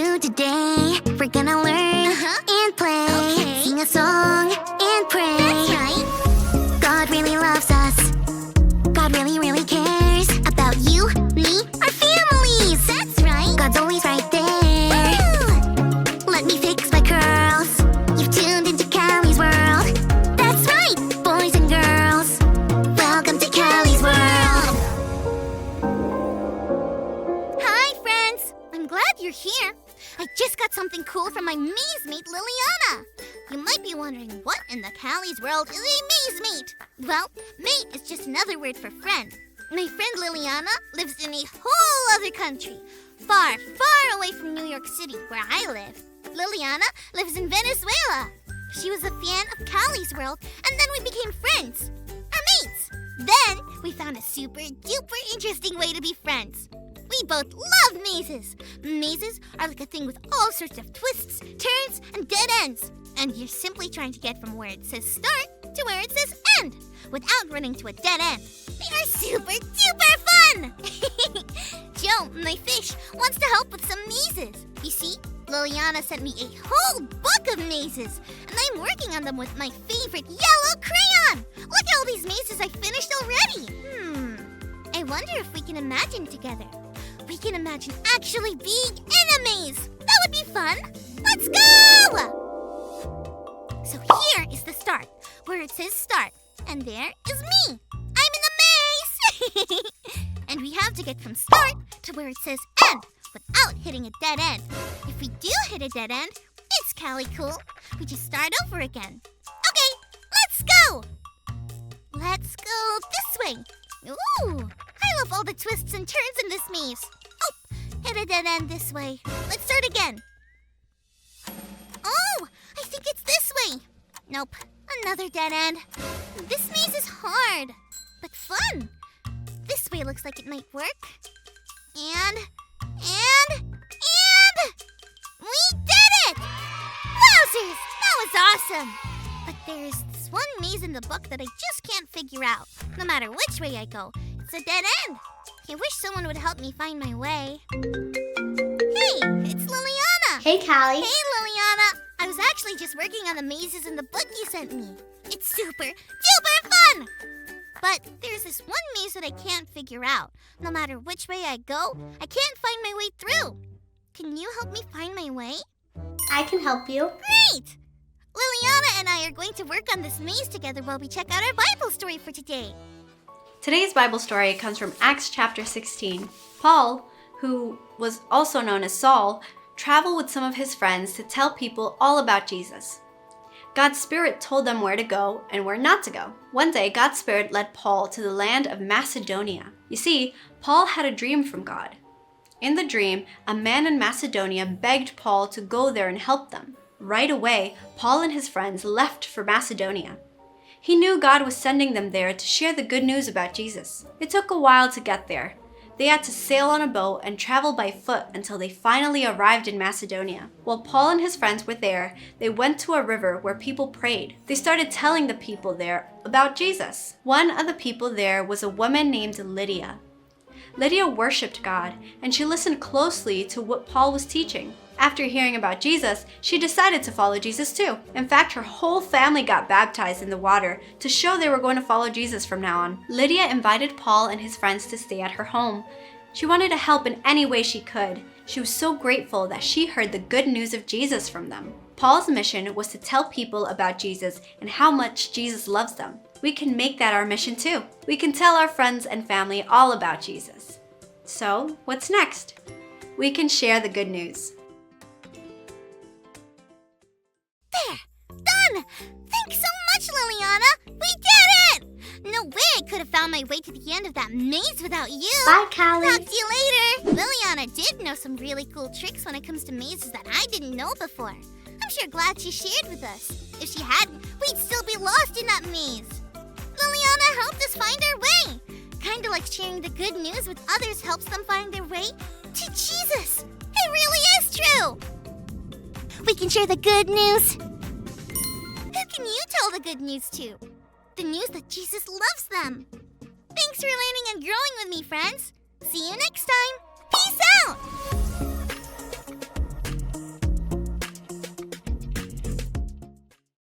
do today. We're gonna learn and play. Okay. Sing a song and pray. That's right. God really loves us. God really, really cares about you, me, our families. That's right. God's always right there. Woo! Let me fix my curls. You've tuned into Callie's world. That's right, boys and girls. Welcome to Callie's world. Hi, friends. I'm glad you're here. I just got something cool from my maze mate, Liliana. You might be wondering, what in the Callie's world is a maze mate? Well, mate is just another word for friend. My friend Liliana lives in a whole other country, far, far away from New York City, where I live. Liliana lives in Venezuela. She was a fan of Callie's world, and then we became friends, or mates. Then we found a super duper interesting way to be friends. We both love mazes. Mazes are like a thing with all sorts of twists, turns, and dead ends. And you're simply trying to get from where it says start to where it says end, without running to a dead end. They are super duper fun! Joe, my fish, wants to help with some mazes. You see, Liliana sent me a whole book of mazes, and I'm working on them with my favorite yellow crayon. Look at all these mazes I finished already. I wonder if we can imagine together. We can imagine actually being in a maze. That would be fun. Let's go! So here is the start, where it says start. And there is me. I'm in the maze! And we have to get from start to where it says end without hitting a dead end. If we do hit a dead end, it's Callie cool. We just start over again. Okay, let's go! Let's go this way. Ooh, I love all the twists and turns in this maze. Oh, hit a dead end this way. Let's start again. Oh, I think it's this way. Nope, another dead end. This maze is hard, but fun. This way looks like it might work. And we did it! Wowzers, that was awesome. But there's this one maze in the book that I just can't figure out. No matter which way I go, it's a dead end. I wish someone would help me find my way. Hey, it's Liliana. Hey, Callie. Hey, Liliana. I was actually just working on the mazes in the book you sent me. It's super duper fun. But there's this one maze that I can't figure out. No matter which way I go, I can't find my way through. Can you help me find my way? I can help you. Great! Liliana and I are going to work on this maze together while we check out our Bible story for today. Today's Bible story comes from Acts chapter 16. Paul, who was also known as Saul, traveled with some of his friends to tell people all about Jesus. God's Spirit told them where to go and where not to go. One day, God's Spirit led Paul to the land of Macedonia. You see, Paul had a dream from God. In the dream, a man in Macedonia begged Paul to go there and help them. Right away, Paul and his friends left for Macedonia. He knew God was sending them there to share the good news about Jesus. It took a while to get there. They had to sail on a boat and travel by foot until they finally arrived in Macedonia. While Paul and his friends were there, they went to a river where people prayed. They started telling the people there about Jesus. One of the people there was a woman named Lydia. Lydia worshipped God, and she listened closely to what Paul was teaching. After hearing about Jesus, she decided to follow Jesus too. In fact, her whole family got baptized in the water to show they were going to follow Jesus from now on. Lydia invited Paul and his friends to stay at her home. She wanted to help in any way she could. She was so grateful that she heard the good news of Jesus from them. Paul's mission was to tell people about Jesus and how much Jesus loves them. We can make that our mission too. We can tell our friends and family all about Jesus. So, what's next? We can share the good news. There! Done! Thanks so much, Liliana! We did it! No way I could have found my way to the end of that maze without you! Bye, Callie. Talk to you later! Liliana did know some really cool tricks when it comes to mazes that I didn't know before. I'm sure glad she shared with us. If she hadn't, we'd still be lost in that maze. Liliana helped us find our way. Kinda like sharing the good news with others helps them find their way to Jesus. It really is true! We can share the good news. Who can you tell the good news to? The news that Jesus loves them. Thanks for learning and growing with me, friends. See you next time.